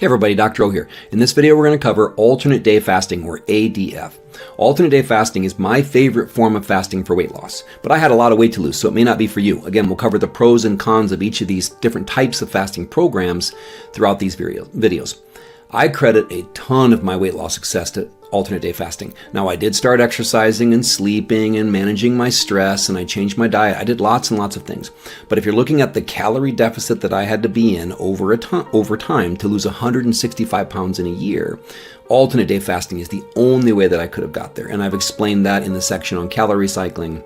Hey everybody, Dr. O here. In this video, we're going to cover alternate day fasting, or ADF. Alternate day fasting is my favorite form of fasting for weight loss, but I had a lot of weight to lose, so it may not be for you. Again, we'll cover the pros and cons of each of these different types of fasting programs throughout these videos. I credit a ton of my weight loss success to alternate day fasting. Now, I did start exercising and sleeping and managing my stress, and I changed my diet. I did lots and lots of things. But if you're looking at the calorie deficit that I had to be in over time to lose 165 pounds in a year, alternate day fasting is the only way that I could have got there. And I've explained that in the section on calorie cycling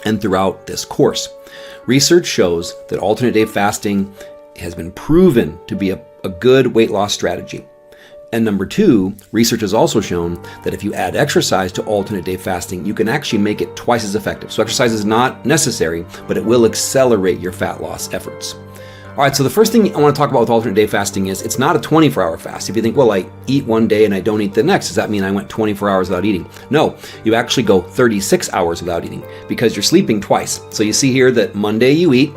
and throughout this course. Research shows that alternate day fasting has been proven to be a good weight loss strategy. And number two, research has also shown that if you add exercise to alternate day fasting, you can actually make it twice as effective. So exercise is not necessary, but it will accelerate your fat loss efforts. All right, so the first thing I want to talk about with alternate day fasting is it's not a 24-hour fast. If you think, well, I eat one day and I don't eat the next, does that mean I went 24 hours without eating? No, you actually go 36 hours without eating because you're sleeping twice. So you see here that Monday you eat,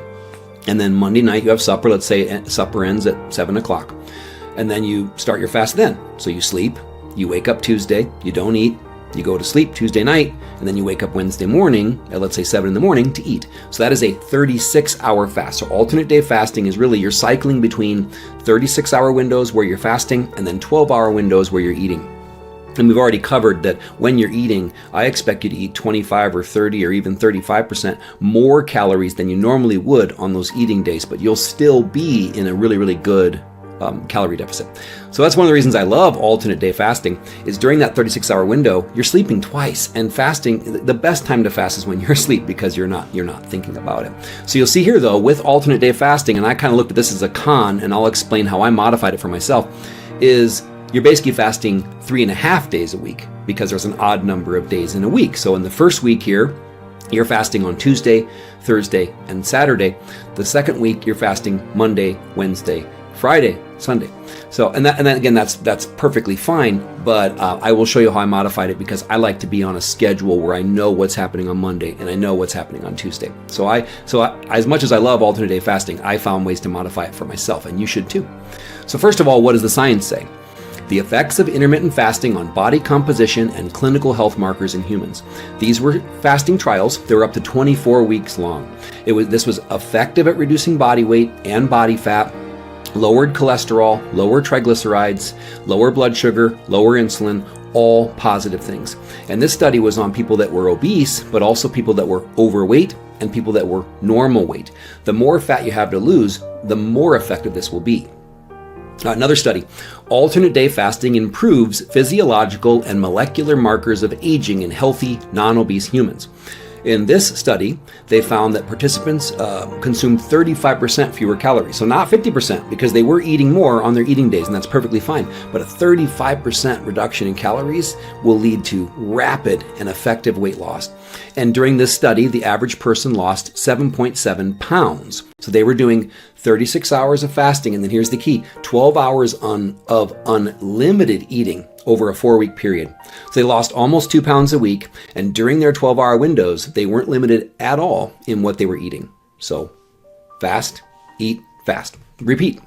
and then Monday night you have supper. Let's say supper ends at 7 o'clock. And then you start your fast then. So you sleep, you wake up Tuesday, you don't eat, you go to sleep Tuesday night, and then you wake up Wednesday morning at, let's say, 7 in the morning to eat. So that is a 36-hour fast. So alternate day fasting is really you're cycling between 36-hour windows where you're fasting and then 12-hour windows where you're eating. And we've already covered that when you're eating, I expect you to eat 25 or 30 or even 35% more calories than you normally would on those eating days, but you'll still be in a really, really good calorie deficit. So that's one of the reasons I love alternate day fasting is during that 36-hour window, you're sleeping twice, and fasting, the best time to fast is when you're asleep because you're not thinking about it. So you'll see here though, with alternate day fasting, and I kind of looked at this as a con, and I'll explain how I modified it for myself, is you're basically fasting 3.5 days a week because there's an odd number of days in a week. So in the first week here, you're fasting on Tuesday, Thursday, and Saturday. The second week, you're fasting Monday, Wednesday, Friday, Sunday. So, and then again, that's perfectly fine, but I will show you how I modified it because I like to be on a schedule where I know what's happening on Monday and I know what's happening on Tuesday. So as much as I love alternate day fasting, I found ways to modify it for myself, and you should too. So first of all, what does the science say? The effects of intermittent fasting on body composition and clinical health markers in humans. These were fasting trials. They were up to 24 weeks long. This was effective at reducing body weight and body fat, lowered cholesterol, lower triglycerides, lower blood sugar, lower insulin, all positive things. And this study was on people that were obese, but also people that were overweight and people that were normal weight. The more fat you have to lose, the more effective this will be. Another study, alternate day fasting improves physiological and molecular markers of aging in healthy, non-obese humans. In this study, they found that participants consumed 35% fewer calories. So not 50% because they were eating more on their eating days, and that's perfectly fine. But a 35% reduction in calories will lead to rapid and effective weight loss. And during this study, the average person lost 7.7 pounds. So they were doing 36 hours of fasting, and then here's the key, 12 hours of unlimited eating over a 4-week period. So they lost almost 2 pounds a week, and during their 12-hour windows, they weren't limited at all in what they were eating. So fast, eat, fast. Repeat.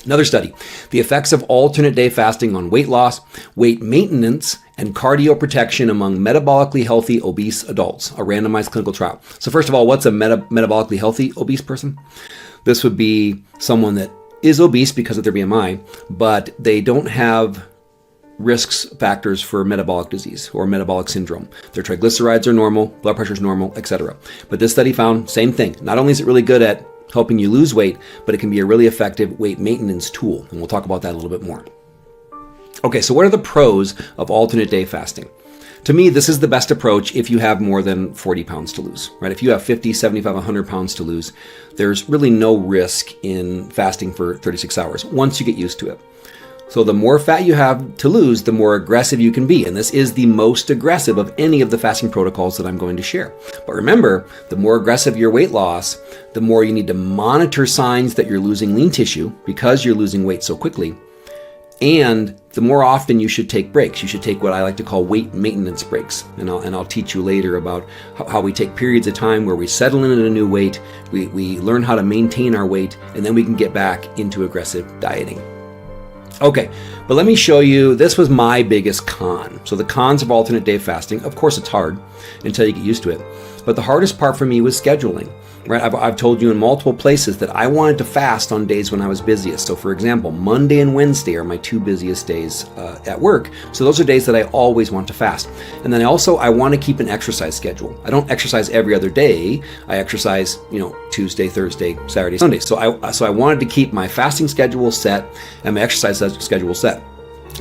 Another study, the effects of alternate day fasting on weight loss, weight maintenance, and cardio protection among metabolically healthy obese adults, a randomized clinical trial. So first of all, what's a metabolically healthy obese person? This would be someone that is obese because of their BMI, but they don't have risks factors for metabolic disease or metabolic syndrome. Their triglycerides are normal, blood pressure is normal, etc. But this study found same thing. Not only is it really good at helping you lose weight, but it can be a really effective weight maintenance tool. And we'll talk about that a little bit more. Okay, so what are the pros of alternate day fasting? To me, this is the best approach if you have more than 40 pounds to lose, right? If you have 50, 75, 100 pounds to lose, there's really no risk in fasting for 36 hours once you get used to it. So the more fat you have to lose, the more aggressive you can be. And this is the most aggressive of any of the fasting protocols that I'm going to share. But remember, the more aggressive your weight loss, the more you need to monitor signs that you're losing lean tissue because you're losing weight so quickly. And the more often you should take breaks. You should take what I like to call weight maintenance breaks. And I'll teach you later about how we take periods of time where we settle in at a new weight, we learn how to maintain our weight, and then we can get back into aggressive dieting. Okay, but let me show you, this was my biggest con. So the cons of alternate day fasting, of course it's hard until you get used to it. But the hardest part for me was scheduling, right? I've told you in multiple places that I wanted to fast on days when I was busiest. So for example, Monday and Wednesday are my two busiest days at work. So those are days that I always want to fast. And then I want to keep an exercise schedule. I don't exercise every other day. I exercise, Tuesday, Thursday, Saturday, Sunday. So I wanted to keep my fasting schedule set and my exercise schedule set.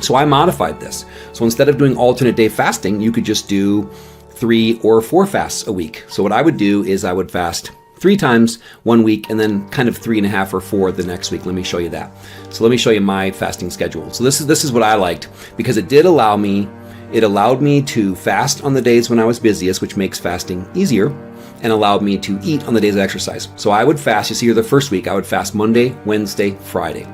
So I modified this. So instead of doing alternate day fasting, you could just do 3 or 4 fasts a week. So what I would do is I would fast 3 times one week and then kind of 3.5 or 4 the next week. Let me show you that. So let me show you my fasting schedule. So this is what I liked, because it allowed me to fast on the days when I was busiest, which makes fasting easier, and allowed me to eat on the days of exercise. So I would fast, you see here the first week, I would fast Monday, Wednesday, Friday.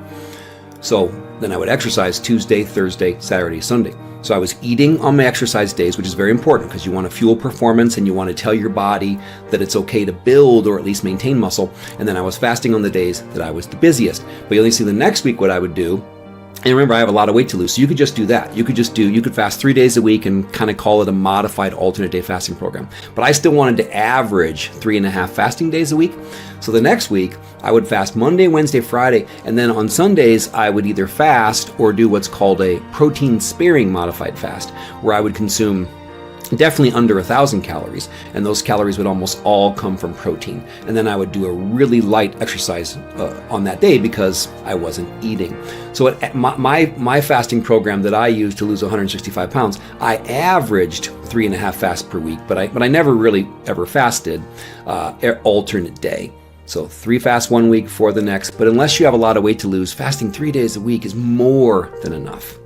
So then I would exercise Tuesday, Thursday, Saturday, Sunday. So I was eating on my exercise days, which is very important because you want to fuel performance and you want to tell your body that it's okay to build or at least maintain muscle. And then I was fasting on the days that I was the busiest. But you'll only see the next week what I would do. And remember, I have a lot of weight to lose, so you could just do that. You could fast 3 days a week and kind of call it a modified alternate day fasting program. But I still wanted to average 3.5 fasting days a week. So the next week, I would fast Monday, Wednesday, Friday, and then on Sundays, I would either fast or do what's called a protein-sparing modified fast, where I would consume definitely under 1,000 calories, and those calories would almost all come from protein. And then I would do a really light exercise on that day because I wasn't eating. So my fasting program that I used to lose 165 pounds, I averaged 3.5 fasts per week, but I never really ever fasted alternate day. So 3 fasts one week, 4 the next. But unless you have a lot of weight to lose, fasting 3 days a week is more than enough.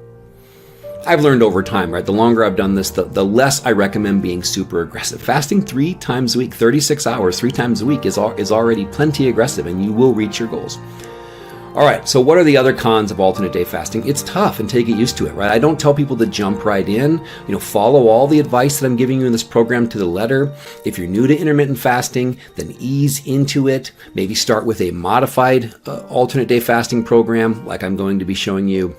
I've learned over time, right? The longer I've done this, the less I recommend being super aggressive. Fasting 3 times a week, 36 hours, 3 times a week is already plenty aggressive, and you will reach your goals. All right, so what are the other cons of alternate day fasting? It's tough until you get used to it, right? I don't tell people to jump right in. Follow all the advice that I'm giving you in this program to the letter. If you're new to intermittent fasting, then ease into it. Maybe start with a modified alternate day fasting program, like I'm going to be showing you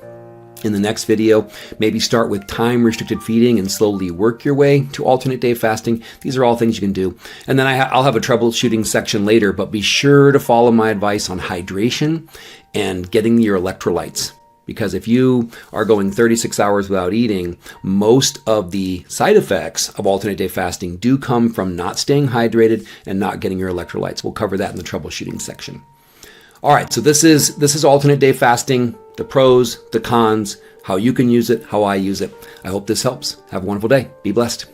in the next video. Maybe start with time-restricted feeding and slowly work your way to alternate day fasting. These are all things you can do. And then I'll have a troubleshooting section later, but be sure to follow my advice on hydration and getting your electrolytes. Because if you are going 36 hours without eating, most of the side effects of alternate day fasting do come from not staying hydrated and not getting your electrolytes. We'll cover that in the troubleshooting section. All right, so this is alternate day fasting, the pros, the cons, how you can use it, how I use it. I hope this helps. Have a wonderful day. Be blessed.